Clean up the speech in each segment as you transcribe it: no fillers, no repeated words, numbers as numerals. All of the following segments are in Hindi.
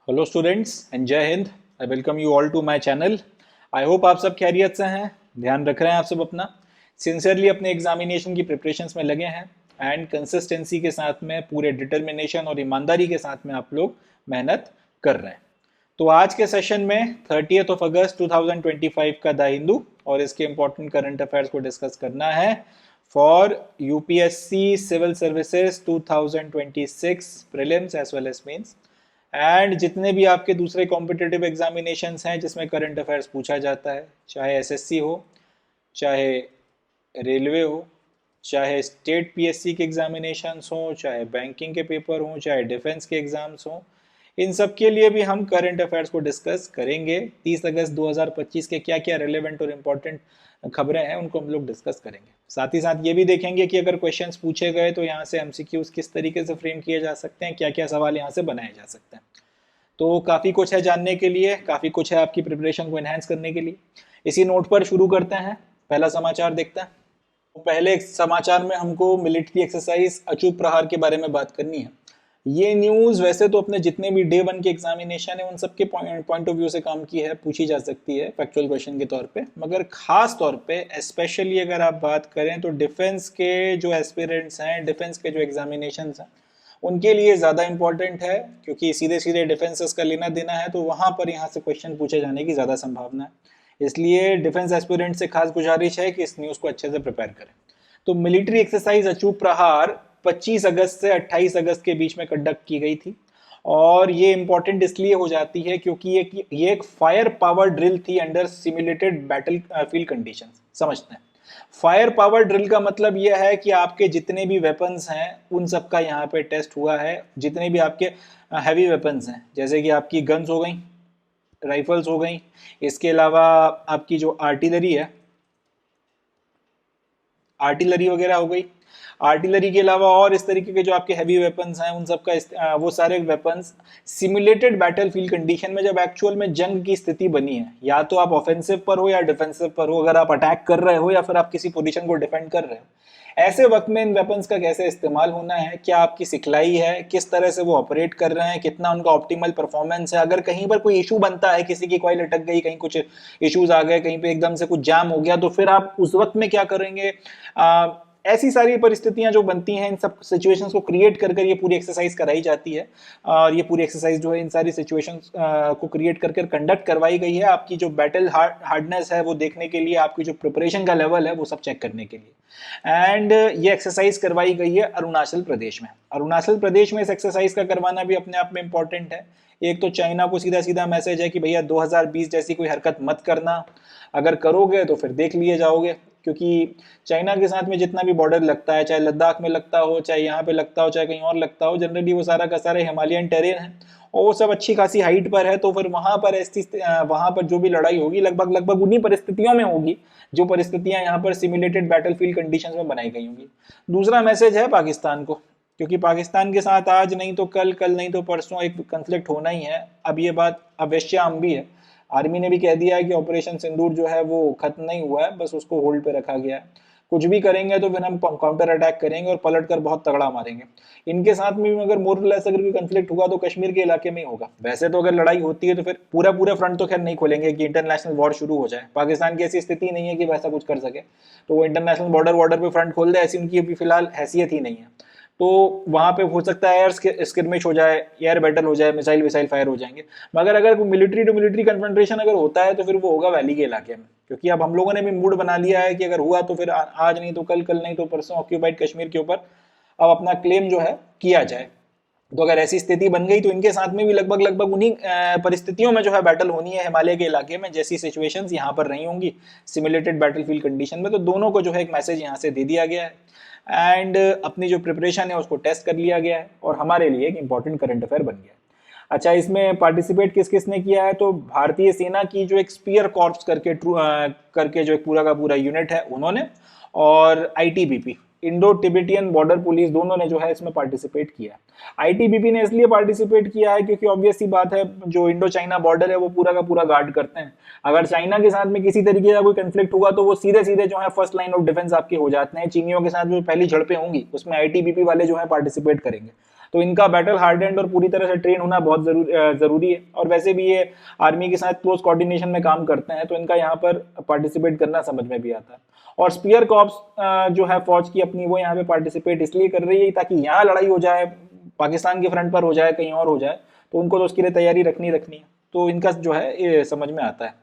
हेलो स्टूडेंट्स एंड जय हिंद। I welcome you all to my channel. I hope आप सब खैरियत से हैं, ध्यान रख रहे हैं आप सब अपना, सिंसियरली अपने एग्जामिनेशन की प्रिपरेशंस में लगे हैं एंड कंसिस्टेंसी के साथ में पूरे डिटर्मिनेशन और ईमानदारी के साथ में आप लोग मेहनत कर रहे हैं। तो आज के सेशन में 30 अगस्त 2025 का द हिंदू और इसके इंपॉर्टेंट करंट अफेयर्स को डिस्कस करना है for UPSC civil services 2026 prelims as well as mains and जितने भी आपके दूसरे कॉम्पिटिटिव एग्जामिनेशंस हैं जिसमें करंट अफेयर्स पूछा जाता है, चाहे एसएससी हो, चाहे रेलवे हो, चाहे स्टेट पीएससी के एग्जामिनेशंस हो, चाहे बैंकिंग के पेपर हो, चाहे डिफेंस के एग्जाम्स हो, इन सब के लिए भी हम करंट अफेयर्स को डिस्कस करेंगे। 30 अगस्त 2025 के क्या क्या रेलेवेंट और इम्पोर्टेंट खबरें हैं उनको हम लोग डिस्कस करेंगे। साथ ही साथ ये भी देखेंगे कि अगर क्वेश्चंस पूछे गए तो यहाँ से एमसीक्यूज किस तरीके से फ्रेम किए जा सकते हैं, क्या क्या सवाल यहाँ से बनाए जा सकते हैं। तो काफ़ी कुछ है जानने के लिए, काफ़ी कुछ है आपकी प्रिपरेशन को एनहांस करने के लिए। इसी नोट पर शुरू करते हैं, पहला समाचार देखते हैं। तो पहले समाचार में हमको मिलिट्री एक्सरसाइज अचूक प्रहार के बारे में बात करनी है। ये न्यूज़ वैसे तो अपने जितने भी डे 1 के एग्जामिनेशन है उन सबके पॉइंट ऑफ व्यू से काम की है, पूछी जा सकती है फैक्चुअल क्वेश्चन के तौर पे, मगर खास तौर पे स्पेशली अगर आप बात करें तो डिफेंस के जो एस्पिरेंट्स हैं, डिफेंस के जो एग्जामिनेशन हैं उनके लिए ज़्यादा इंपॉर्टेंट है, क्योंकि सीधे सीधे डिफेंसेस का लेना देना है, तो वहाँ पर यहाँ से क्वेश्चन पूछे जाने की ज़्यादा संभावना है। इसलिए डिफेंस एस्पिरेंट से खास गुजारिश है कि इस न्यूज़ को अच्छे से प्रिपेयर करें। तो मिलिट्री एक्सरसाइज अचूक प्रहार 25 अगस्त से 28 अगस्त के बीच में कंडक्ट की गई थी और ये इंपॉर्टेंट इसलिए हो जाती है क्योंकि ये एक फायर पावर ड्रिल थी under simulated battle field conditions. समझते हैं, फायर पावर ड्रिल का मतलब यह है कि आपके जितने भी वेपन्स हैं उन सब का यहाँ पे टेस्ट हुआ है। जितने भी आपके हैवी वेपन्स हैं, जैसे कि आपकी गन्स हो गई, राइफल्स हो गई, इसके अलावा आपकी जो आर्टिलरी वगैरह हो गई, आर्टिलरी के अलावा और इस तरीके के जो आपके हैवी वेपन्स हैं उन सब का वो सारे वेपन्स सिमुलेटेड बैटलफील्ड कंडीशन में जब एक्चुअल में जंग की स्थिति बनी है, या तो आप ऑफेंसिव पर हो या डिफेंसिव पर हो, अगर आप अटैक कर रहे हो या फिर आप किसी पोजीशन को डिफेंड कर रहे हो, ऐसे वक्त में इन वेपन्स का कैसे इस्तेमाल होना है, क्या आपकी सिखलाई है, किस तरह से वो ऑपरेट कर रहे हैं, कितना उनका ऑप्टिमल परफॉर्मेंस है। अगर कहीं पर कोई इशू बनता है, किसी की कॉइल अटक गई, कहीं कुछ इश्यूज आ गए, कहीं पे एकदम से कुछ जाम हो गया, तो फिर आप उस वक्त में क्या करेंगे। ऐसी सारी परिस्थितियां जो बनती हैं, इन सब सिचुएशंस को क्रिएट कर कर ये पूरी एक्सरसाइज कराई जाती है और ये पूरी एक्सरसाइज जो है इन सारी सिचुएशंस को क्रिएट कर कर कंडक्ट करवाई गई है, आपकी जो बैटल हार्डनेस है वो देखने के लिए, आपकी जो प्रिपरेशन का लेवल है वो सब चेक करने के लिए। एंड ये एक्सरसाइज करवाई गई है अरुणाचल प्रदेश में। अरुणाचल प्रदेश में इस एक्सरसाइज का करवाना भी अपने आप में इंपॉर्टेंट है। एक तो चाइना को सीधा सीधा मैसेज है कि भैया 2020 जैसी कोई हरकत मत करना, अगर करोगे तो फिर देख लिए जाओगे, क्योंकि चाइना के साथ में जितना भी बॉर्डर लगता है, चाहे लद्दाख में लगता हो, चाहे यहाँ पे लगता हो, चाहे कहीं और लगता हो, जनरली वो सारा का सारा हिमालयन टेरेन है और वो सब अच्छी खासी हाइट पर है। तो फिर वहां पर जो भी लड़ाई होगी लगभग लगभग उन्हीं परिस्थितियों में होगी जो परिस्थितियां यहाँ पर सिमुलेटेड बैटलफील्ड कंडीशंस में बनाई गई होंगी। दूसरा मैसेज है पाकिस्तान को, क्योंकि पाकिस्तान के साथ आज नहीं तो कल, कल नहीं तो परसों एक कन्फ्लिक्ट होना ही है। अब ये बात अवश्याम भी है, आर्मी ने भी कह दिया है कि ऑपरेशन सिंदूर जो है वो खत्म नहीं हुआ है, बस उसको होल्ड पे रखा गया है। कुछ भी करेंगे तो फिर हम काउंटर अटैक करेंगे और पलट कर बहुत तगड़ा मारेंगे। इनके साथ में भी अगर मोरलेस अगर कोई कंफ्लिक्ट हुआ तो कश्मीर के इलाके में ही होगा। वैसे तो अगर लड़ाई होती है तो फिर पूरा पूरा फ्रंट तो खैर नहीं खोलेंगे कि इंटरनेशनल वॉर शुरू हो जाए। पाकिस्तान की ऐसी स्थिति नहीं है कि वैसा कुछ कर सके, तो वो इंटरनेशनल बॉर्डर पे फ्रंट खोल दे, ऐसी उनकी अभी फिलहाल हैसियत ही नहीं है। तो वहां पे हो सकता है एयर स्किरमिश हो जाए, एयर बैटल हो जाए, मिसाइल फायर हो जाएंगे, मगर अगर मिलिट्री टू मिलिट्री कन्फ्रंटेशन अगर होता है तो फिर वो होगा वैली के इलाके में। क्योंकि अब हम लोगों ने भी मूड बना लिया है कि अगर हुआ तो फिर आज नहीं तो कल, कल नहीं तो परसों ऑक्यूपाइड कश्मीर के ऊपर अब अपना क्लेम जो है किया जाए। तो अगर ऐसी स्थिति बन गई तो इनके साथ में भी लगभग लगभग उन्हीं परिस्थितियों में जो है बैटल होनी है हिमालय के इलाके में, जैसी सिचुएशंस यहाँ पर रही होंगी सिमुलेटेड बैटलफील्ड कंडीशन में। तो दोनों को जो है एक मैसेज यहाँ से दे दिया गया है एंड अपनी जो प्रिपरेशन है उसको टेस्ट कर लिया गया है और हमारे लिए एक इंपॉर्टेंट करंट अफेयर बन गया है। अच्छा, इसमें पार्टिसिपेट किस किस ने किया है, तो भारतीय सेना की जो एक स्पीयर कॉर्प्स करके जो एक पूरा का पूरा यूनिट है उन्होंने, और ITBP Indo Tibetan border police, दोनों ने जो है इसमें पार्टिसिपेट किया है। आईटीबीपी ने इसलिए पार्टिसिपेट किया है क्योंकि ऑब्वियस सी बात है, जो इंडो चाइना बॉर्डर है वो पूरा का पूरा गार्ड करते हैं। अगर चाइना के साथ में किसी तरीके का कोई कंफ्लिक्ट होगा तो वो सीधे सीधे जो है फर्स्ट लाइन ऑफ डिफेंस आपके हो जाते हैं। चीनियों के साथ जो पहली झड़पें होंगी उसमें आईटीबीपी वाले जो है पार्टिसिपेट करेंगे। तो इनका बैटल हार्डेंड और पूरी तरह से ट्रेन होना बहुत जरूरी है। और वैसे भी ये आर्मी के साथ क्लोज कोऑर्डिनेशन में काम करते हैं, तो इनका यहाँ पर पार्टिसिपेट करना समझ में भी आता है। और स्पीयर कॉर्प्स जो है फौज की अपनी, वो यहाँ पे पार्टिसिपेट इसलिए कर रही है ताकि यहाँ लड़ाई हो जाए, पाकिस्तान के फ्रंट पर हो जाए, कहीं और हो जाए, तो उनको तो उसके लिए तैयारी रखनी है। तो इनका जो है ये समझ में आता है।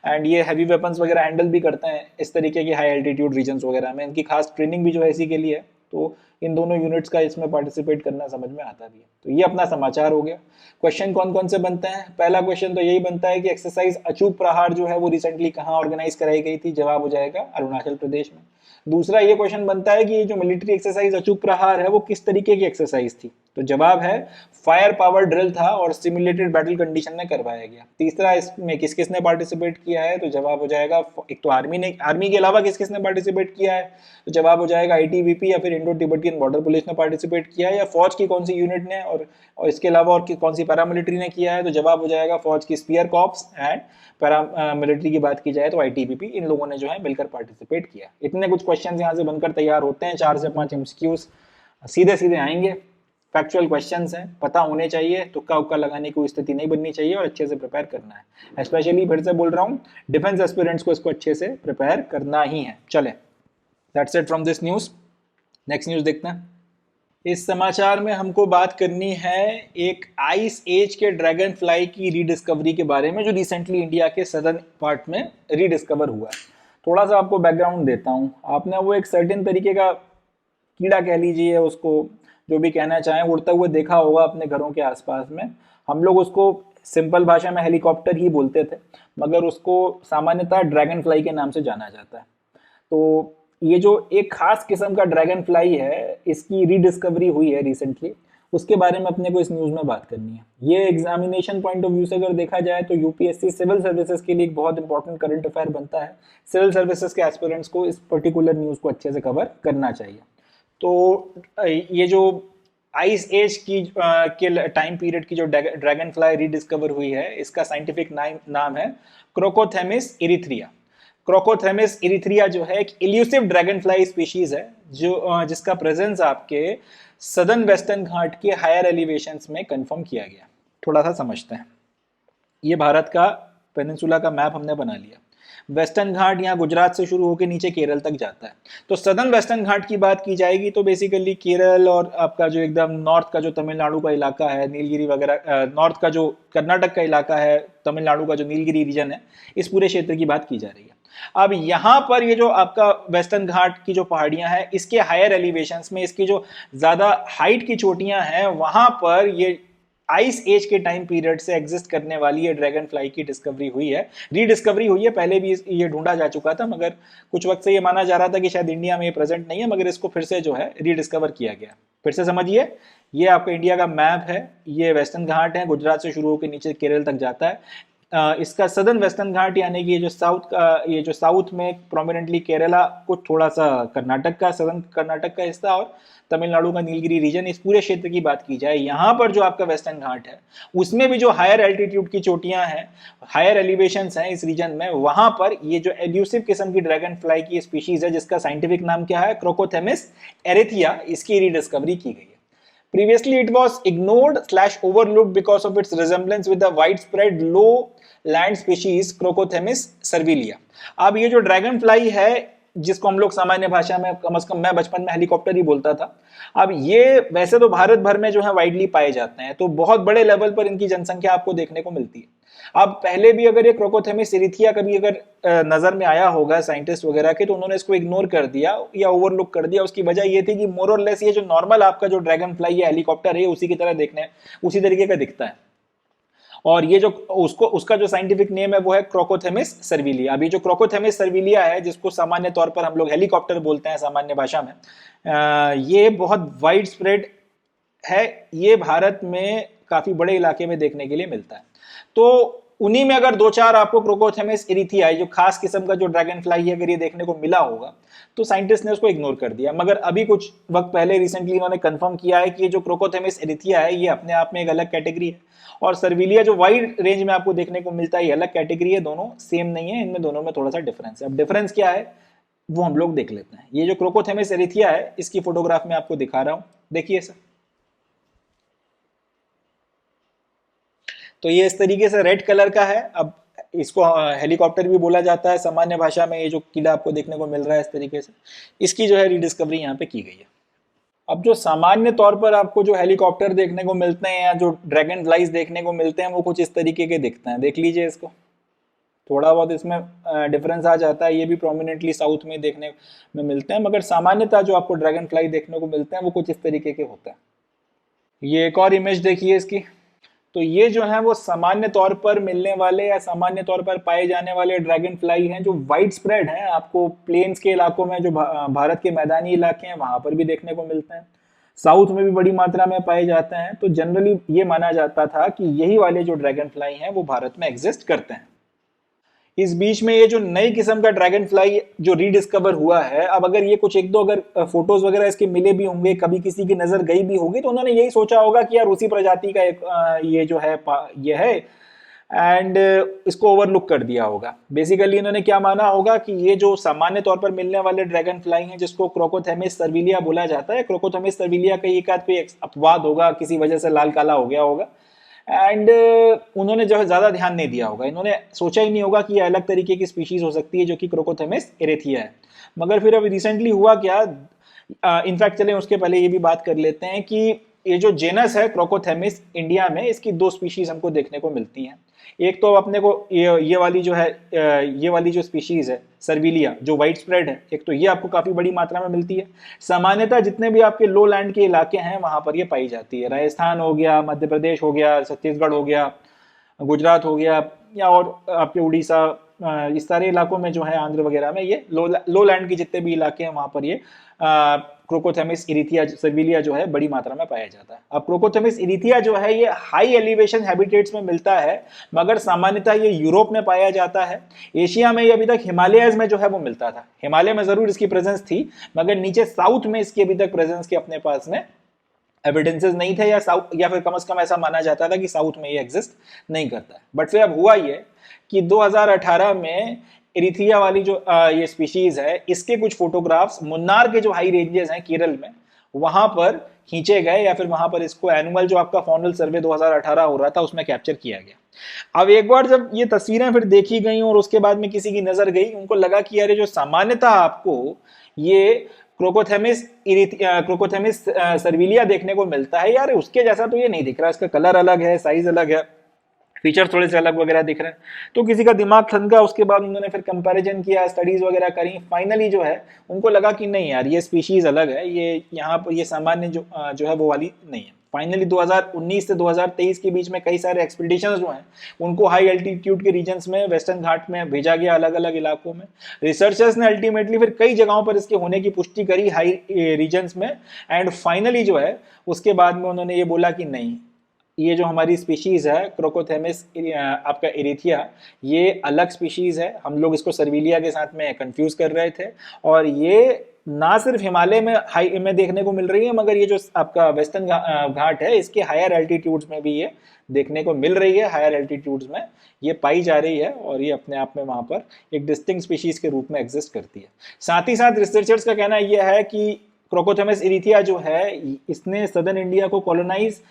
एंड ये हैवी वेपन्स वगैरह हैंडल भी करते हैं इस तरीके के हाई एल्टीट्यूड रीजन्स वगैरह में। इनकी खास ट्रेनिंग भी जो है इसी के लिए है। तो इन दोनों यूनिट्स का इसमें पार्टिसिपेट करना समझ में आता भी है। तो ये अपना समाचार हो गया। क्वेश्चन कौन कौन से बनते हैं? पहला क्वेश्चन तो यही बनता है कि एक्सरसाइज अचूक प्रहार जो है वो रिसेंटली कहाँ ऑर्गेनाइज कराई गई थी? जवाब हो जाएगा अरुणाचल प्रदेश में। दूसरा ये क्वेश्चन बनता है कि ये जो मिलिट्री एक्सरसाइज अचूक प्रहार है वो किस तरीके की एक्सरसाइज थी? तो जवाब है फायर पावर ड्रिल था और सिमुलेटेड बैटल कंडीशन में करवाया गया। तीसरा इसमें किस किसने पार्टिसिपेट किया है? तो जवाब हो जाएगा, एक तो आर्मी के अलावा किस किसने पार्टिसिपेट किया है? तो जवाब हो जाएगा आईटीबीपी या फिर इंडो तिब्बतियन बॉर्डर पुलिस ने पार्टिसिपेट किया है, या फौज की कौन सी यूनिट ने, और इसके अलावा और कौन सी पैरामिलिट्री ने किया है? तो जवाब हो जाएगा फौज की स्पीयर कॉर्प्स एंड पैरामिलिट्री की बात की जाए तो आईटीबीपी, इन लोगों ने जो है मिलकर पार्टिसिपेट किया। इतने कुछ क्वेश्चन यहाँ से बनकर तैयार होते हैं। 4 से 5 एमसीक्यूज सीधे सीधे आएंगे, फैक्चुअल क्वेश्चंस हैं, पता होने चाहिए, तुक्का उक्का लगाने की स्थिति नहीं बननी चाहिए और अच्छे से प्रिपेयर करना है। स्पेशली फिर से बोल रहा हूँ, डिफेंस एस्पिरेंट्स को इसको अच्छे से प्रिपेयर करना ही है। चले, that's it from this news. Next news देखते हैं। इस समाचार में हमको बात करनी है एक आइस एज के ड्रैगन फ्लाई की रीडिस्कवरी के बारे में, जो रिसेंटली इंडिया के सदर्न पार्ट में रीडिस्कवर हुआ है। थोड़ा सा आपको बैकग्राउंड देता हूँ। आपने वो एक सर्टेन तरीके का कीड़ा कह लीजिए, उसको जो भी कहना चाहें, उड़ता हुआ देखा होगा अपने घरों के आसपास में। हम लोग उसको सिंपल भाषा में हेलीकॉप्टर ही बोलते थे, मगर उसको सामान्यतः ड्रैगन फ्लाई के नाम से जाना जाता है। तो ये जो एक खास किस्म का ड्रैगन फ्लाई है, इसकी रीडिस्कवरी हुई है रिसेंटली, उसके बारे में अपने को इस न्यूज में बात करनी है। ये एग्जामिनेशन पॉइंट ऑफ व्यू से अगर देखा जाए तो यूपीएससी सिविल सर्विसेज के लिए एक बहुत इंपॉर्टेंट करंट अफेयर बनता है। सिविल सर्विसेज के एस्पिरेंट्स को इस पर्टिकुलर न्यूज को अच्छे से कवर करना चाहिए। तो ये जो आइस एज की के टाइम पीरियड की जो ड्रैगन फ्लाई रीडिस्कवर हुई है, इसका साइंटिफिक नाम है क्रोकोथेमिस इरिथ्रिया। क्रोकोथेमिस इरिथ्रिया जो है एक इल्यूसिव ड्रैगन फ्लाई स्पीशीज है, जो जिसका प्रेजेंस आपके सदर्न वेस्टर्न घाट के हायर एलिवेशंस में कंफर्म किया गया। थोड़ा सा समझते हैं। ये भारत का पेनिनसुला का मैप हमने बना लिया। वेस्टर्न घाट यहाँ गुजरात से शुरू होकर नीचे केरल तक जाता है। तो सदर्न वेस्टर्न घाट की बात की जाएगी तो बेसिकली केरल और आपका जो एकदम नॉर्थ का जो तमिलनाडु का इलाका है, नीलगिरी वगैरह, नॉर्थ का जो कर्नाटक का इलाका है, तमिलनाडु का जो नीलगिरी रीजन है, इस पूरे क्षेत्र की बात की जा रही है। अब यहाँ पर ये जो आपका वेस्टर्न घाट की जो पहाड़ियां हैं, इसके हायर एलिवेशंस में, इसकी जो ज्यादा हाइट की चोटियां हैं, वहां पर ये आइस एज के टाइम पीरियड से एग्जिस्ट करने वाली ये ड्रैगन फ्लाई की डिस्कवरी हुई है, रीडिस्कवरी हुई है। पहले भी ये ढूंढा जा चुका था, मगर कुछ वक्त से ये माना जा रहा था कि शायद इंडिया में ये प्रेजेंट नहीं है, मगर इसको फिर से जो है रीडिस्कवर किया गया। फिर से समझिए, ये आपका इंडिया का मैप है, ये वेस्टर्न घाट है, गुजरात से शुरू होकर नीचे केरल तक जाता है। इसका सदर्न वेस्टर्न घाट यानी कि ये जो साउथ में प्रोमिनेंटली केरला, कुछ थोड़ा सा कर्नाटक का, सदर्न कर्नाटक का हिस्सा और तमिलनाडु का नीलगिरी रीजन, इस पूरे क्षेत्र की बात की जाए, यहाँ पर जो आपका वेस्टर्न घाट है, उसमें भी जो हायर एल्टीट्यूड की चोटियां हैं, हायर एलिवेशंस हैं इस रीजन में, वहां पर ये जो एल्यूसिव किस्म की ड्रैगन फ्लाई की स्पीशीज है, जिसका साइंटिफिक नाम क्या है, क्रोकोथेमिस एरिथिया, इसकी रीडिस्कवरी की गई है। Previously, it was ignored/overlooked because of its resemblance with the widespread low-land species Crocothemis cervilia. अब ये जो ड्रैगन फ्लाई है, जिसको हम लोग सामान्य भाषा में, कम से कम मैं बचपन में हेलीकॉप्टर ही बोलता था, अब ये वैसे तो भारत भर में जो है वाइडली पाए जाते हैं, तो बहुत बड़े लेवल पर इनकी जनसंख्या आपको देखने को मिलती है। अब पहले भी अगर ये क्रोकोथेमिस इरिथिया कभी अगर नजर में आया होगा साइंटिस्ट वगैरह के, तो उन्होंने इसको इग्नोर कर दिया या ओवरलुक कर दिया। उसकी वजह ये थी कि मोर और लेस ये जो नॉर्मल आपका जो ड्रैगन फ्लाई या हेलीकॉप्टर है, उसी की तरह देखने, उसी तरीके का दिखता है। और ये जो उसका जो साइंटिफिक नेम है वो है क्रोकोथेमिस सर्विलिया। अभी जो क्रोकोथेमिस सर्विलिया है, जिसको सामान्य तौर पर हम लोग हेलीकॉप्टर बोलते हैं सामान्य भाषा में, ये बहुत वाइड स्प्रेड है। ये भारत में काफी बड़े इलाके में देखने के लिए मिलता है। तो उन्हीं में अगर 2-4 आपको क्रोकोथेमिस इरिथिया, जो खास किस्म का जो ड्रैगन फ्लाई है, अगर ये देखने को मिला होगा, तो साइंटिस्ट ने उसको इग्नोर कर दिया। मगर अभी कुछ वक्त पहले रिसेंटली इन्होंने कंफर्म किया है कि ये जो क्रोकोथेमिस इरिथिया है, ये अपने आप में एक अलग कैटेगरी है, और सर्विलिया जो वाइड रेंज में आपको देखने को मिलता है, ये अलग कैटेगरी है। दोनों सेम नहीं है, इनमें दोनों में थोड़ा सा डिफरेंस है। अब डिफरेंस क्या है वो हम लोग देख लेते हैं। ये जो क्रोकोथेमिस इरिथिया है, इसकी फोटोग्राफ में आपको दिखा रहा हूं, देखिए सर, तो ये इस तरीके से रेड कलर का है। अब इसको हेलीकॉप्टर भी बोला जाता है सामान्य भाषा में। ये जो किला आपको देखने को मिल रहा है इस तरीके से, इसकी जो है रीडिस्कवरी यहाँ पे की गई है। अब जो सामान्य तौर पर आपको जो हेलीकॉप्टर देखने को मिलते हैं या जो ड्रैगन फ्लाइज देखने को मिलते हैं वो कुछ इस तरीके के दिखते हैं। देख लीजिए इसको, थोड़ा बहुत इसमें डिफरेंस आ जाता है। ये भी प्रोमिनेंटली साउथ में देखने में मिलते हैं, मगर सामान्यतः जो आपको ड्रैगन फ्लाई देखने को मिलते हैं वो कुछ इस तरीके के होते हैं। ये एक और इमेज देखिए इसकी। तो ये जो है वो सामान्य तौर पर मिलने वाले या सामान्य तौर पर पाए जाने वाले ड्रैगन फ्लाई हैं, जो वाइड स्प्रेड हैं। आपको प्लेन्स के इलाकों में, जो भारत के मैदानी इलाके हैं, वहां पर भी देखने को मिलते हैं। साउथ में भी बड़ी मात्रा में पाए जाते हैं। तो जनरली ये माना जाता था कि यही वाले जो ड्रैगन फ्लाई हैं वो भारत में एग्जिस्ट करते हैं। इस बीच में ये जो नई किस्म का ड्रैगन फ्लाई जो रीडिस्कवर हुआ है, अब अगर ये कुछ एक दो अगर फोटोज वगैरह इसके मिले भी होंगे, कभी किसी की नजर गई भी होगी, तो उन्होंने यही सोचा होगा कि यार उसी प्रजाति का एक ये जो है ये है, एंड इसको ओवरलुक कर दिया होगा। बेसिकली इन्होंने क्या माना होगा कि ये जो सामान्य तौर पर मिलने वाले ड्रैगन फ्लाई हैं, जिसको क्रोकोथेमिस सर्विलिया बोला जाता है, क्रोकोथेमिस सर्विलिया का एक आध कोई अपवाद होगा, किसी वजह से लाल काला हो गया होगा, एंड उन्होंने जो है ज्यादा ध्यान नहीं दिया होगा। इन्होंने सोचा ही नहीं होगा कि ये अलग तरीके की स्पीशीज हो सकती है जो कि क्रोकोथेमिस एरेथिया है। मगर फिर अब रिसेंटली हुआ क्या, इनफैक्ट चले उसके पहले ये भी बात कर लेते हैं कि ये जो जेनस है क्रोकोथेमिस, इंडिया में इसकी दो स्पीशीज हमको देखने को मिलती हैं। एक तो अपने को ये वाली जो है, ये वाली जो स्पीशीज है सर्विलिया, जो वाइड स्प्रेड है, एक तो ये आपको काफी बड़ी मात्रा में मिलती है। सामान्यतः जितने भी आपके लो लैंड के इलाके हैं वहां पर ये पाई जाती है। राजस्थान हो गया, मध्य प्रदेश हो गया, छत्तीसगढ़ हो गया, गुजरात हो गया, या और आपके उड़ीसा, इस सारे इलाकों में जो है, आंध्र वगैरह में, ये लो लैंड के जितने भी इलाके हैं वहां पर ये क्रोकोथेमिस इरिथिया सर्विलिया जो है बड़ी मात्रा में पाया जाता है। अब क्रोकोथेमिस इरिथिया जो है ये हाई एलिवेशन हैबिटेट्स में मिलता है, मगर सामान्यतः ये यूरोप में पाया जाता है। एशिया में ये अभी तक हिमालयज में जो है वो मिलता था। हिमालय में जरूर इसकी प्रेजेंस थी, मगर नीचे साउथ में इसकी अभी तक प्रेजेंस के अपने पास में एविडेंसेस नहीं थे, या साउथ, या फिर कम से कम ऐसा माना जाता था कि साउथ में ये एग्जिस्ट नहीं करता है। बट फिर अब हुआ ये कि 2018 में इरिथिया वाली जो ये स्पीशीज है, इसके कुछ फोटोग्राफ्स मुन्नार के जो हाई रेंजेस हैं केरल में, वहां पर खींचे गए, या फिर वहां पर इसको एनुअल जो आपका फॉनल सर्वे 2018 हो रहा था उसमें कैप्चर किया गया। अब एक बार जब ये तस्वीरें फिर देखी गई और उसके बाद में किसी की नजर गई, उनको लगा कि यार जो सामान्यतः आपको ये क्रोकोथेमिस सर्विलिया देखने को मिलता है, यार उसके जैसा तो ये नहीं दिख रहा, इसका कलर अलग है, साइज अलग है, फीचर थोड़े से अलग वगैरह दिख रहे हैं। तो किसी का दिमाग ठनका, उसके बाद उन्होंने फिर कंपैरिजन किया, स्टडीज वगैरह करी, फाइनली जो है उनको लगा कि नहीं यार ये स्पीशीज अलग है, ये यहाँ पर ये सामान्य जो है वो वाली नहीं है। फाइनली 2019 से 2023 के बीच में कई सारे एक्सपीडिशंस जो हैं उनको हाई एल्टीट्यूड के रीजन्स में, वेस्टर्न घाट में भेजा गया, अलग अलग इलाकों में। रिसर्चर्स ने अल्टीमेटली फिर कई जगहों पर इसके होने की पुष्टि करी हाई रीजन्स में, एंड फाइनली जो है उसके बाद में उन्होंने ये बोला कि नहीं, ये जो हमारी स्पीशीज है क्रोकोथेमिस आपका इरिथिया, ये अलग स्पीशीज है। हम लोग इसको सर्विलिया के साथ में कंफ्यूज कर रहे थे, और ये ना सिर्फ हिमालय में हाई में देखने को मिल रही है, मगर ये जो आपका वेस्टर्न घाट है इसके हायर एल्टीट्यूड्स में भी ये देखने को मिल रही है। हायर एल्टीट्यूड्स में ये पाई जा रही है, और ये अपने आप में वहां पर एक डिस्टिंक्ट स्पीशीज के रूप में एग्जिस्ट करती है। साथ ही साथ रिसर्चर्स का कहना यह है कि क्रोकोथेमिस इरिथिया जो है, इसने सदर्न इंडिया को कॉलोनाइज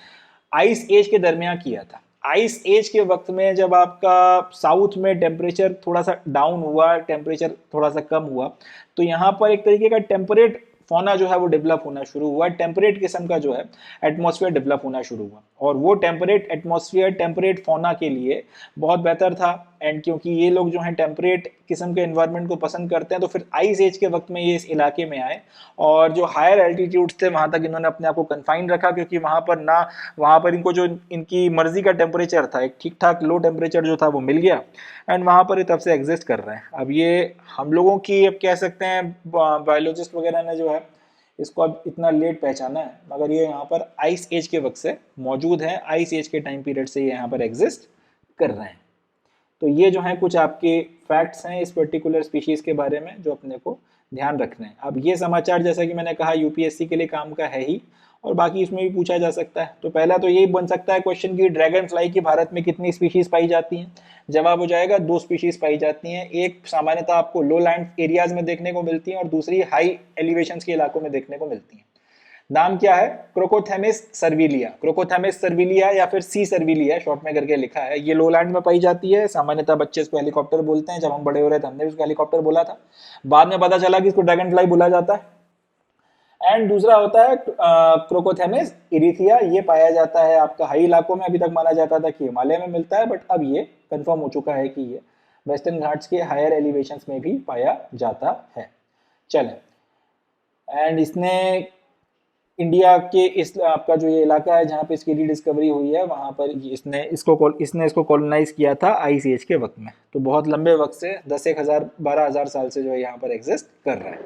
आइस एज के दरमियान किया था। आइस एज के वक्त में जब आपका साउथ में टेम्परेचर थोड़ा सा डाउन हुआ, टेम्परेचर थोड़ा सा कम हुआ, तो यहाँ पर एक तरीके का टेम्परेट फोना जो है वो डेवलप होना शुरू हुआ, टेम्परेट किस्म का जो है एटमॉस्फेयर डेवलप होना शुरू हुआ। और वो टेम्परेट एटमॉस्फेयर टेम्परेट फोना के लिए बहुत बेहतर था, एंड क्योंकि ये लोग जो हैं टेम्परेट किस्म के एनवायरनमेंट को पसंद करते हैं, तो फिर आइस एज के वक्त में ये इस इलाके में आए, और जो हायर एल्टीट्यूड्स थे वहां तक इन्होंने अपने आप को कन्फाइन रखा, क्योंकि वहां पर इनको जो इनकी मर्जी का टेम्परेचर था, एक ठीक ठाक लो टेम्परेचर जो था वो मिल गया, एंड वहां पर ये तब से एग्जिस्ट कर रहे हैं। अब ये हम लोगों की, अब कह सकते हैं बायोलॉजिस्ट वगैरह ने जो है इसको अब इतना लेट पहचाना है, मगर ये यहाँ पर आइस एज के वक्त से मौजूद है, आइस एज के टाइम पीरियड से ये यहाँ पर एग्जिस्ट कर रहे हैं। तो ये जो है कुछ आपके फैक्ट्स हैं इस पर्टिकुलर स्पीशीज के बारे में जो अपने को ध्यान रखना है। अब ये समाचार जैसा कि मैंने कहा यूपीएससी के लिए काम का है ही, और बाकी इसमें भी पूछा जा सकता है। तो पहला तो यही बन सकता है क्वेश्चन कि ड्रैगन फ्लाई की भारत में कितनी स्पीशीज पाई जाती हैं। जवाब हो जाएगा 2 स्पीशीज पाई जाती हैं। एक सामान्यतः आपको लो लैंड एरियाज में देखने को मिलती है, और दूसरी हाई एलिवेशन के इलाकों में देखने को मिलती है। नाम क्या है? क्रोकोथेमिस सर्विलिया। क्रोकोथेमिस सर्विलिया या फिर सी सर्विलिया शॉर्ट में करके लिखा है। ये लोलैंड में पाई जाती है। सामान्यतः बच्चे इसको हेलीकॉप्टर बोलते हैं। जब हम बड़े हो रहे थे हमने भी इसको हेलीकॉप्टर बोला था, बाद में पता चला कि इसको ड्रैगन फ्लाई बोला जाता है। एंड दूसरा होता है क्रोकोथेमिस इरिथिया। ये पाया जाता है आपका हाई इलाकों में। अभी तक माना जाता था कि हिमालय में मिलता है, बट अब ये कंफर्म हो चुका है कि ये वेस्टर्न घाट्स के हायर एलिवेशंस में भी पाया जाता है। चलें, एंड इसने इंडिया के इस आपका जो ये इलाका है जहाँ पे इसकी रीडिस्कवरी हुई है, वहाँ पर इसने इसको कॉलोनाइज किया था आइस एज के वक्त में। तो बहुत लंबे वक्त से 10,000 12,000 साल से जो है यहाँ पर एग्जिस्ट कर रहा है।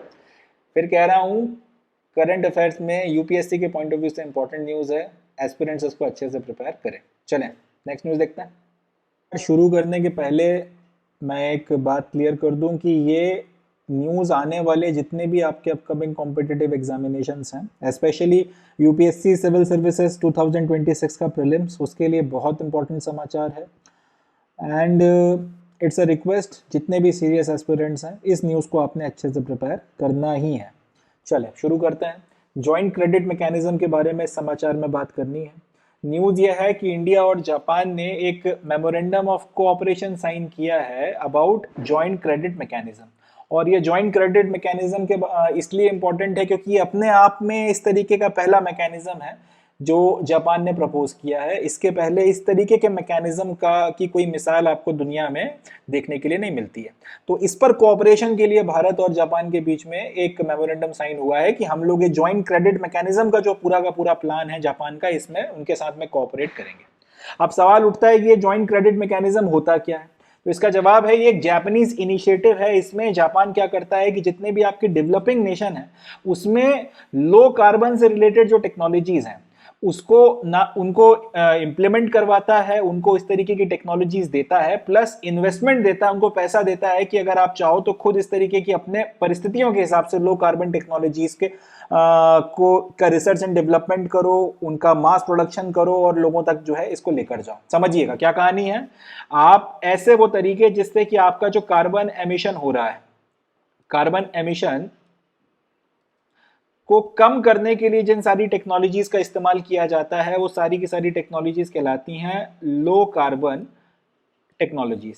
फिर कह रहा हूँ करंट अफेयर्स में यूपीएससी के पॉइंट ऑफ व्यू से इंपॉर्टेंट न्यूज़ है, एस्पिरेंट्स उसको अच्छे से प्रिपेयर करें। चलें नेक्स्ट न्यूज़ देखते हैं। शुरू करने के पहले मैं एक बात क्लियर कर दूं कि ये न्यूज़ आने वाले जितने भी आपके अपकमिंग कॉम्पिटिटिव एग्जामिनेशंस हैं, स्पेशली यूपीएससी सिविल सर्विसेज 2026 का प्रीलिम्स, उसके लिए बहुत इंपॉर्टेंट समाचार है। एंड इट्स अ रिक्वेस्ट, जितने भी सीरियस एस्पिरेंट्स हैं इस न्यूज़ को आपने अच्छे से प्रिपेयर करना ही है। चलें शुरू करते हैं। जॉइंट क्रेडिट मैकेनिज्म के बारे में समाचार में बात करनी है। न्यूज़ यह है कि इंडिया और जापान ने एक मेमोरेंडम ऑफ कोऑपरेशन साइन किया है अबाउट जॉइंट क्रेडिट मैकेनिज्म। और ये जॉइंट क्रेडिट मैकेनिज्म के इसलिए इम्पोर्टेंट है क्योंकि ये अपने आप में इस तरीके का पहला मैकेनिज्म है जो जापान ने प्रपोज किया है। इसके पहले इस तरीके के मैकेनिज्म की कोई मिसाल आपको दुनिया में देखने के लिए नहीं मिलती है। तो इस पर कोऑपरेशन के लिए भारत और जापान के बीच में एक मेमोरेंडम साइन हुआ है कि हम लोग ये जॉइंट क्रेडिट मैकेनिज्म का जो पूरा का पूरा प्लान है जापान का, इसमें उनके साथ में कोऑपरेट करेंगे। अब सवाल उठता है कि ये जॉइंट क्रेडिट मैकेनिज्म होता क्या है? तो इसका जवाब है ये एक जापानीज इनिशिएटिव है। इसमें जापान क्या करता है कि जितने भी आपके डेवलपिंग नेशन है उसमें लो कार्बन से रिलेटेड जो टेक्नोलॉजीज हैं उसको ना उनको इम्प्लीमेंट करवाता है, उनको इस तरीके की टेक्नोलॉजीज देता है, प्लस इन्वेस्टमेंट देता है, उनको पैसा देता है कि अगर आप चाहो तो खुद इस तरीके की अपने परिस्थितियों के हिसाब से लो कार्बन टेक्नोलॉजीज के का रिसर्च एंड डेवलपमेंट करो, उनका मास प्रोडक्शन करो और लोगों तक जो है इसको लेकर जाओ। समझिएगा क्या कहानी है। आप ऐसे वो तरीके जिससे कि आपका जो कार्बन एमिशन हो रहा है, कार्बन एमिशन को कम करने के लिए जिन सारी टेक्नोलॉजीज का इस्तेमाल किया जाता है वो सारी की सारी टेक्नोलॉजीज कहलाती हैं लो कार्बन टेक्नोलॉजीज।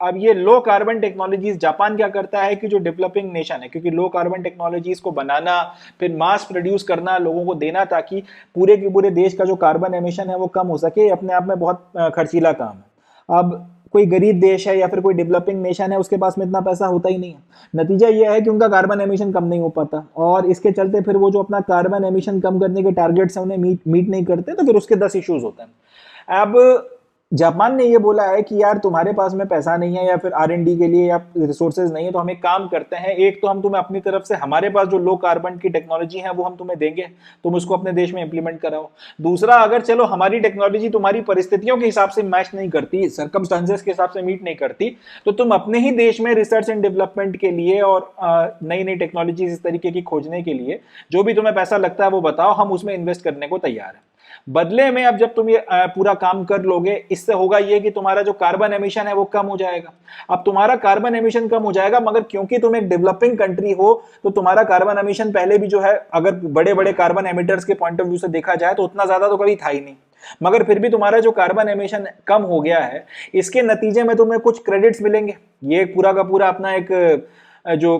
अब ये लो कार्बन टेक्नोलॉजीज जापान क्या करता है कि जो डेवलपिंग नेशन है, क्योंकि लो कार्बन टेक्नोलॉजीज को बनाना फिर मास प्रोड्यूस करना लोगों को देना ताकि पूरे के पूरे देश का जो कार्बन एमिशन है वो कम हो सके, अपने आप में बहुत खर्चीला काम है। अब कोई गरीब देश है या फिर कोई डेवलपिंग नेशन है उसके पास में इतना पैसा होता ही नहीं है। नतीजा यह है कि उनका कार्बन एमिशन कम नहीं हो पाता और इसके चलते फिर वो जो अपना कार्बन एमिशन कम करने के टारगेट्स हैं उन्हें मीट नहीं करते, तो फिर उसके 10 इश्यूज होते हैं। अब जापान ने ये बोला है कि यार तुम्हारे पास में पैसा नहीं है या फिर R&D के लिए या रिसोर्सेज नहीं है, तो हम एक काम करते हैं, एक तो हम तुम्हें अपनी तरफ से हमारे पास जो लो कार्बन की टेक्नोलॉजी है वो हम तुम्हें देंगे, तुम उसको अपने देश में इंप्लीमेंट कराओ। दूसरा, अगर चलो हमारी टेक्नोलॉजी तुम्हारी परिस्थितियों के हिसाब से मैच नहीं करती, सर्कमस्टांसेस के हिसाब से मीट नहीं करती, तो तुम अपने ही देश में रिसर्च एंड डेवलपमेंट के लिए और नई नई टेक्नोलॉजी इस तरीके की खोजने के लिए जो भी तुम्हें पैसा लगता है वो बताओ, हम उसमें इन्वेस्ट करने को तैयार है। बदले में अब जब तुम ये पूरा काम कर लोगे, इससे होगा ये कि तुम्हारा जो कार्बन एमिशन है वो कम हो जाएगा। अब तुम्हारा कार्बन एमिशन कम हो जाएगा, मगर क्योंकि तुम एक डेवलपिंग कंट्री हो तो तुम्हारा कार्बन एमिशन पहले भी जो है, अगर बड़े बड़े कार्बन एमिटर्स के पॉइंट ऑफ व्यू से देखा जाए तो उतना ज्यादा तो कभी था ही नहीं, मगर फिर भी तुम्हारा जो कार्बन एमिशन कम हो गया है, इसके नतीजे में तुम्हें कुछ क्रेडिट्स मिलेंगे। ये पूरा का पूरा अपना एक जो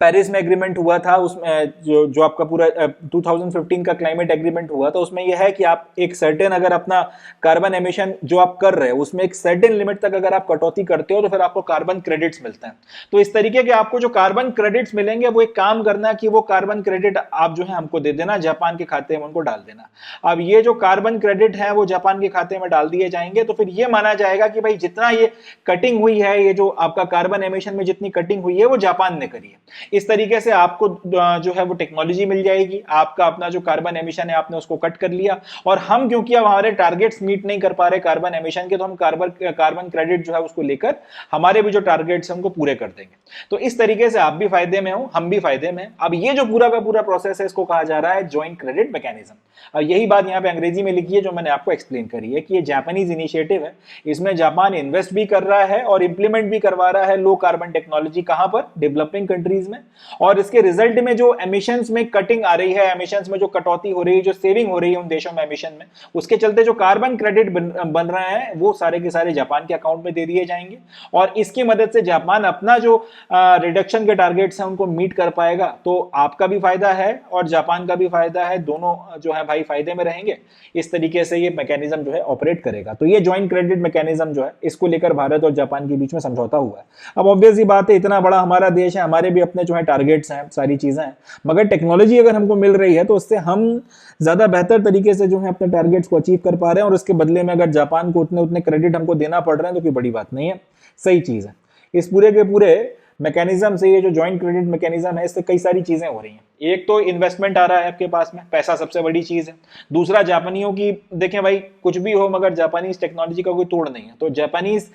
पेरिस में एग्रीमेंट हुआ था उसमें जो आपका पूरा 2015 का क्लाइमेट एग्रीमेंट हुआ था, उसमें यह है कि आप एक सर्टेन अगर अपना कार्बन एमिशन जो आप कर रहे हो उसमें एक सर्टेन लिमिट तक अगर आप कटौती करते हो तो फिर आपको कार्बन क्रेडिट्स मिलते हैं। तो इस तरीके के आपको जो कार्बन क्रेडिट्स मिलेंगे वो एक काम करना कि वो कार्बन क्रेडिट आप जो है हमको दे देना, जापान के खाते में उनको डाल देना। अब ये जो कार्बन क्रेडिट है वो जापान के खाते में डाल दिए जाएंगे, तो फिर ये माना जाएगा कि भाई जितना ये कटिंग हुई है, ये जो आपका कार्बन एमिशन में जितनी कटिंग हुई है वो जापान ने करी है। इस तरीके से आपको जो है वो टेक्नोलॉजी मिल जाएगी, आपका अपना जो कार्बन एमिशन है आपने उसको कट कर लिया, और हम क्योंकि अब हमारे टारगेट्स मीट नहीं कर पा रहे कार्बन एमिशन के, तो हम कार्बन क्रेडिट जो है उसको लेकर हमारे भी जो टारगेट्स हैं उनको पूरे कर देंगे। तो इस तरीके से आप भी फायदे में हो, हम भी फायदे में। अब ये जो पूरा का पूरा प्रोसेस है इसको कहा जा रहा है जॉइंट क्रेडिट मैकेनिज्म। अब यही बात यहाँ पे अंग्रेजी में लिखी है जो मैंने आपको एक्सप्लेन करी है कि ये जापानीज इनिशिएटिव है, इसमें जापान इन्वेस्ट भी कर रहा है और इंप्लीमेंट भी करवा रहा है लो कार्बन टेक्नोलॉजी। कहां पर? डेवलपिंग कंट्रीज कंट्रीज में, और इसके रिजल्ट में जो एमिशंस में कटिंग आ रही है, एमिशंस में जो कटौती हो रही है, जो सेविंग हो रही है उन देशों में एमिशन में, उसके चलते जो कार्बन क्रेडिट बन रहे हैं वो सारे के सारे जापान के अकाउंट में दे दिए जाएंगे, और इसकी मदद से जापान अपना जो रिडक्शन के टारगेट्स हैं उनको मीट कर पाएगा। तो आपका भी फायदा है और जापान का भी फायदा है, दोनों जो है भाई फायदे में रहेंगे। इस तरीके से ये मैकेनिज्म जो है ऑपरेट करेगा। तो ये ज्वाइंट क्रेडिट मैकेनिज्म जो है, इसको लेकर भारत और जापान के बीच में समझौता हुआ है। अब ऑब्वियस ही बात है, इतना बड़ा हमारा देश है, हमारे भी अपने जो है टारगेट्स हैं, सारी चीजें हैं, मगर टेक्नोलॉजी अगर हमको मिल रही है तो उससे हम ज्यादा बेहतर तरीके से जो है अपने टारगेट्स को अचीव कर पा रहे हैं, और उसके बदले में अगर जापान को उतने उतने क्रेडिट हमको देना पड़ रहे हैं तो कोई बड़ी बात नहीं है, सही चीज है। इस पूरे के पूरे मैकेनिज्म से, ये जो ज्वाइंट क्रेडिट मैकेनिज्म है, इससे कई सारी चीजें हो रही हैं। एक तो इन्वेस्टमेंट आ रहा है आपके पास में, पैसा सबसे बड़ी चीज है। दूसरा, जापानियों की देखें भाई, कुछ भी हो मगर जापानीज टेक्नोलॉजी का कोई तोड़ नहीं है। तो जापानीज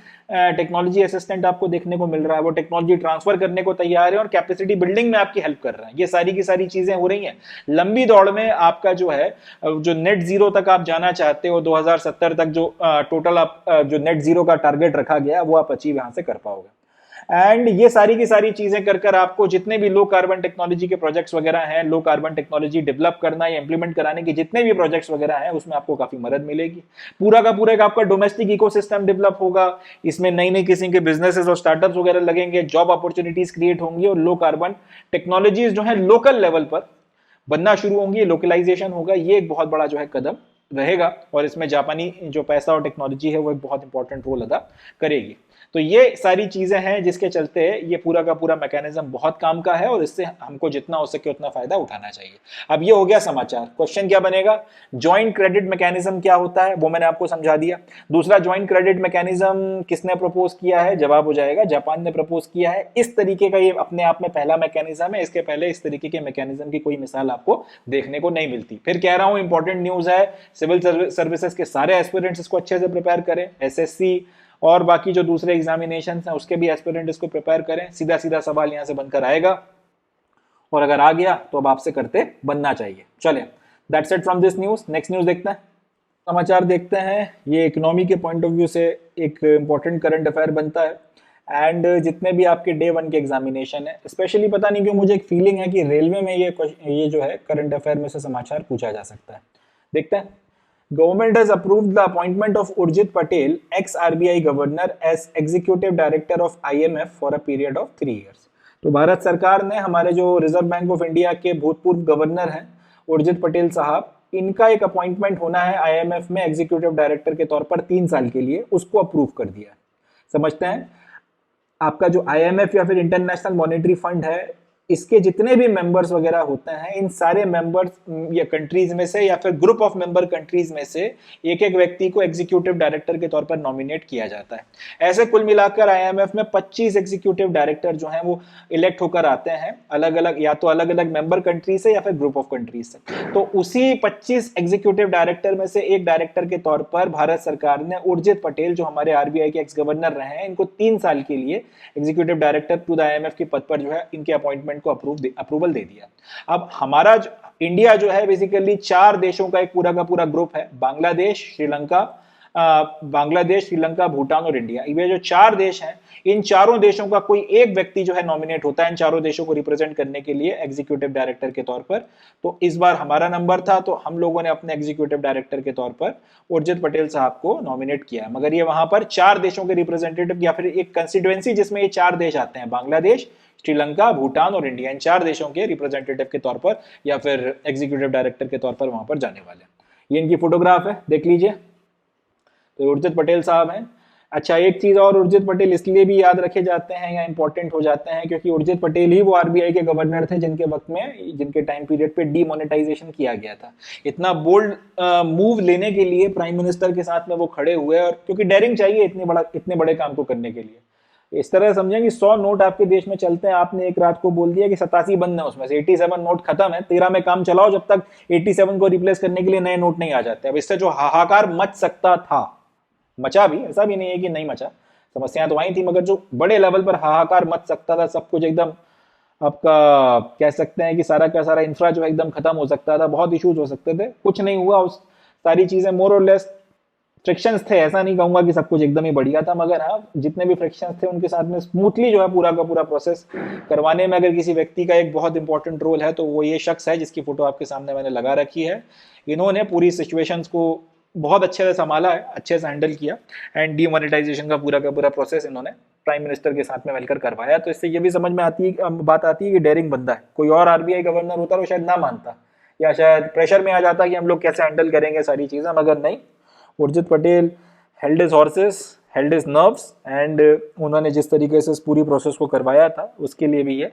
टेक्नोलॉजी असिस्टेंट आपको देखने को मिल रहा है, वो टेक्नोलॉजी ट्रांसफर करने को तैयार है और कैपेसिटी बिल्डिंग में आपकी हेल्प कर रहा है। ये सारी की सारी चीजें हो रही हैं। लंबी दौड़ में आपका जो है, जो नेट जीरो तक आप जाना चाहते हो, 2070 तक जो टोटल आप जो नेट जीरो का टारगेट रखा गया वो आप अचीव यहां से कर पाओगे। एंड ये सारी की सारी चीजें कर कर आपको जितने भी लो कार्बन टेक्नोलॉजी के प्रोजेक्ट्स वगैरह हैं, लो कार्बन टेक्नोलॉजी डेवलप करना या इंप्लीमेंट कराने के जितने भी प्रोजेक्ट्स वगैरह हैं, उसमें आपको काफी मदद मिलेगी। पूरा का पूरा आपका डोमेस्टिक इकोसिस्टम डेवलप होगा, इसमें नई नई किस्म के बिजनेसेस और स्टार्टअप्स वगैरह लगेंगे, जॉब अपॉर्चुनिटीज क्रिएट होंगी, और लो कार्बन टेक्नोलॉजीज जो है लोकल लेवल पर बनना शुरू होंगी, लोकलाइजेशन होगा। ये एक बहुत बड़ा जो है कदम रहेगा, और इसमें जापानी जो पैसा और टेक्नोलॉजी है वो एक बहुत इंपॉर्टेंट रोल अदा करेगी। तो ये सारी चीजें हैं जिसके चलते ये पूरा का पूरा मैकेनिज्म बहुत काम का है, और इससे हमको जितना हो सके उतना फायदा उठाना चाहिए। अब ये हो गया समाचार। क्वेश्चन क्या बनेगा, ज्वाइंट क्रेडिट मैकेनिज्म क्या होता है, वो मैंने आपको समझा दिया। दूसरा, ज्वाइंट क्रेडिट मैकेनिज्म किसने प्रपोज किया है, जवाब हो जाएगा जापान ने प्रपोज किया है। इस तरीके का ये अपने आप में पहला मैकेनिज्म है, इसके पहले इस तरीके के मैकेनिज्म की कोई मिसाल आपको देखने को नहीं मिलती। फिर कह रहा हूं, इंपॉर्टेंट न्यूज है, सिविल सर्विसेज के सारे एस्पिरेंट्स इसको अच्छे से प्रिपेयर करें, एसएससी और बाकी जो दूसरे एग्जामिनेशन हैं उसके भी एस्पिरेंट इसको प्रिपेयर करें। सीधा सीधा सवाल यहां से बनकर आएगा, और अगर आ गया तो अब आपसे करते बनना चाहिए। चलें, that's it from this news. Next news देखते हैं, समाचार देखते हैं। ये इकोनॉमी के पॉइंट ऑफ व्यू से एक इंपॉर्टेंट करंट अफेयर बनता है, एंड जितने भी आपके डे 1 के एग्जामिनेशन है, स्पेशली पता नहीं क्यों मुझे एक फीलिंग है कि रेलवे में ये जो है करंट अफेयर में से समाचार पूछा जा सकता है। देखते हैं। Government has approved the appointment of Urjit Patel, ex-RBI governor, as executive director of IMF for a period of 3 years. तो भारत सरकार ने हमारे जो रिजर्व बैंक ऑफ इंडिया के भूतपूर्व गवर्नर हैं उर्जित पटेल साहब, इनका एक अपॉइंटमेंट होना है आईएमएफ में एग्जीक्यूटिव डायरेक्टर के तौर पर 3 साल के लिए, उसको अप्रूव कर दिया। समझते हैं, आपका जो आईएमएफ या फिर इंटरनेशनल मॉनेटरी फंड है, इसके जितने भी मेंबर्स वगैरह होते हैं, इन सारे मेंबर्स या कंट्रीज में से या फिर ग्रुप ऑफ मेंबर कंट्रीज में से एक एक व्यक्ति को एग्जीक्यूटिव डायरेक्टर के तौर पर नॉमिनेट किया जाता है। ऐसे कुल मिलाकर आईएमएफ में 25 एग्जीक्यूटिव डायरेक्टर जो हैं वो इलेक्ट होकर आते हैं, अलग अलग, या तो अलग अलग मेंबर कंट्रीज से या फिर ग्रुप ऑफ कंट्रीज से। तो उसी 25 एग्जीक्यूटिव डायरेक्टर में से एक डायरेक्टर के तौर पर भारत सरकार ने उर्जित पटेल, जो हमारे आरबीआई के एक्स गवर्नर रहे हैं, इनको 3 साल के लिए executive director to the IMF के पद पर जो है इनके अपॉइंटमेंट को अप्रूवल दे दिया। अब हमारा इंडिया जो है बेसिकली 4 देशों का एक पूरा का पूरा ग्रुप है, बांग्लादेश, श्रीलंका, भूटान और इंडिया। ये जो 4 देश हैं, इन चारों देशों का कोई एक व्यक्ति जो है नॉमिनेट होता है इन चारों देशों को रिप्रेजेंट करने के लिए एग्जीक्यूटिव डायरेक्टर के तौर पर। तो इस बार हमारा नंबर था, तो हम लोगों ने अपने एग्जीक्यूटिव डायरेक्टर के तौर पर उर्जित पटेल साहब को नॉमिनेट किया। मगर ये वहां पर 4 देशों के रिप्रेजेंटेटिव या फिर एक कंस्टिट्यूएंसी जिसमें ये 4 देश आते हैं, बांग्लादेश, श्रीलंका, भूटान और इंडिया, इन 4 देशों के रिप्रेजेंटेटिव के तौर पर या फिर एग्जीक्यूटिव डायरेक्टर के तौर पर वहां पर जाने वाले हैं। ये इनकी फोटोग्राफ है, देख लीजिए। तो उर्जित पटेल साहब हैं। अच्छा, एक चीज और, उर्जित पटेल इसलिए भी याद रखे जाते हैं या इंपॉर्टेंट हो जाते हैं क्योंकि उर्जित पटेल ही वो आरबीआई के गवर्नर थे जिनके वक्त में, जिनके टाइम पीरियड पे डीमोनेटाइजेशन किया गया था। इतना बोल्ड मूव लेने के लिए प्राइम मिनिस्टर के साथ में वो खड़े हुए, और क्योंकि डेयरिंग चाहिए इतने बड़े काम को करने के लिए। इस तरह समझें कि 100 नोट आपके देश में चलते हैं, आपने एक रात को बोल दिया कि 87 बंद है, उसमें से 87 नोट खत्म है, 13 में काम चलाओ जब तक 87 को रिप्लेस करने के लिए नए नोट नहीं आ जाते। अब इससे जो हाहाकार मच सकता था, मचा भी, ऐसा भी नहीं है कि नहीं मचा, समस्याएं तो आई थी, मगर जो बड़े लेवल पर हाहाकार मच सकता था, सब कुछ एकदम आपका कह सकते हैं कि सारा का सारा इंफ्रा जो है एकदम खत्म हो सकता था, बहुत इश्यूज हो सकते थे, कुछ नहीं हुआ। उस सारी चीजें मोर और लेस फ्रिक्शंस थे, ऐसा नहीं कहूंगा कि सब कुछ एकदम ही बढ़िया था, मगर हाँ जितने भी फ्रिक्शंस थे उनके साथ में स्मूथली जो है पूरा का पूरा प्रोसेस करवाने में अगर किसी व्यक्ति का एक बहुत इंपॉर्टेंट रोल है तो वो ये शख्स है जिसकी फोटो आपके सामने मैंने लगा रखी है। इन्होंने पूरी सिचुएशंस को बहुत अच्छे से संभाला है, अच्छे से हैंडल किया, एंड डीमोनेटाइजेशन का पूरा प्रोसेस इन्होंने प्राइम मिनिस्टर के साथ में मिलकर करवाया। तो इससे ये भी समझ में आती है, बात आती है कि डेयरिंग बंदा है। कोई और आरबीआई गवर्नर होता तो शायद ना मानता, या शायद प्रेशर में आ जाता कि हम लोग कैसे हैंडल करेंगे सारी चीज़ें, मगर नहीं, Urjit Patel held his horses, held his nerves, and उन्होंने जिस तरीके से इस पूरी प्रोसेस को करवाया था उसके लिए भी ये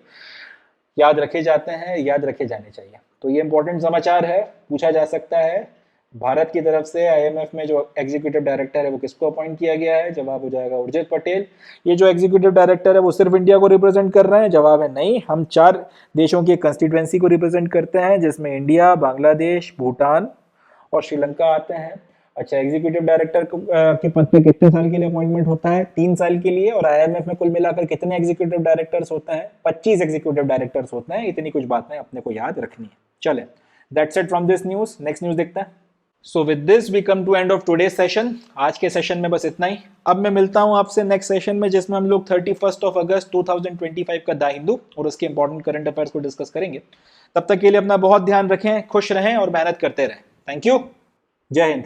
याद रखे जाते हैं, याद रखे जाने चाहिए। तो ये इंपॉर्टेंट समाचार है। पूछा जा सकता है भारत की तरफ से आईएमएफ में जो एग्जीक्यूटिव डायरेक्टर है वो किसको अपॉइंट किया गया है? जवाब हो जाएगा उर्जित पटेल। ये जो एग्जीक्यूटिव डायरेक्टर है वो सिर्फ इंडिया को रिप्रेजेंट कर रहे हैं? जवाब है नहीं, हम 4 देशों की कंस्टिट्यूएंसी को रिप्रेजेंट करते हैं, जिसमें इंडिया, बांग्लादेश, भूटान और श्रीलंका आते हैं। अच्छा, एग्जीक्यूटिव डायरेक्टर के पद पे कितने साल के लिए अपॉइंटमेंट होता है? 3 साल के लिए। और आईएमएफ में कुल मिलाकर कितने एग्जीक्यूटिव डायरेक्टर्स होते हैं? 25 एग्जीक्यूटिव डायरेक्टर्स होते हैं। इतनी कुछ बातें अपने को याद रखनी है। चले, that's it from this news. Next news देखते हैं। So with this we come to end of today session. आज के सेशन में बस इतना ही। अब मैं मिलता हूं आपसे नेक्स्ट सेशन में, जिसमें हम लोग 31 अगस्त 2025 का द हिंदू और उसके इंपॉर्टेंट करंट अफेयर्स को डिस्कस करेंगे। तब तक के लिए अपना बहुत ध्यान रखें, खुश रहें और मेहनत करते रहें। Thank you. जय हिंद।